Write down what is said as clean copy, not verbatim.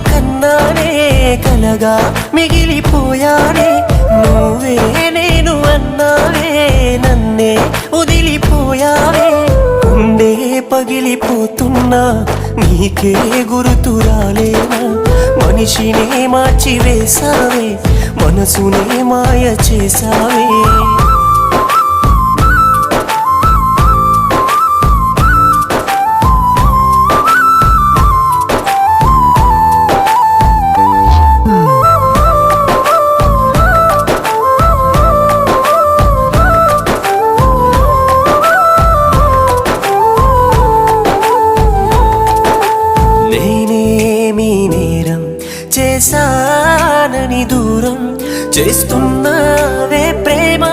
కన్నానే కలగా మిగిలిపోయానే నువ్వే నేను అన్నావే నన్నే వదిలిపోయావే గుండె పగిలిపోతున్నా నీకే గుర్తు రాలేనా మనిషినే మార్చివేశావే మనసునే మాయ చేశావే చేశానని దూరం చేస్తున్నావే ప్రేమ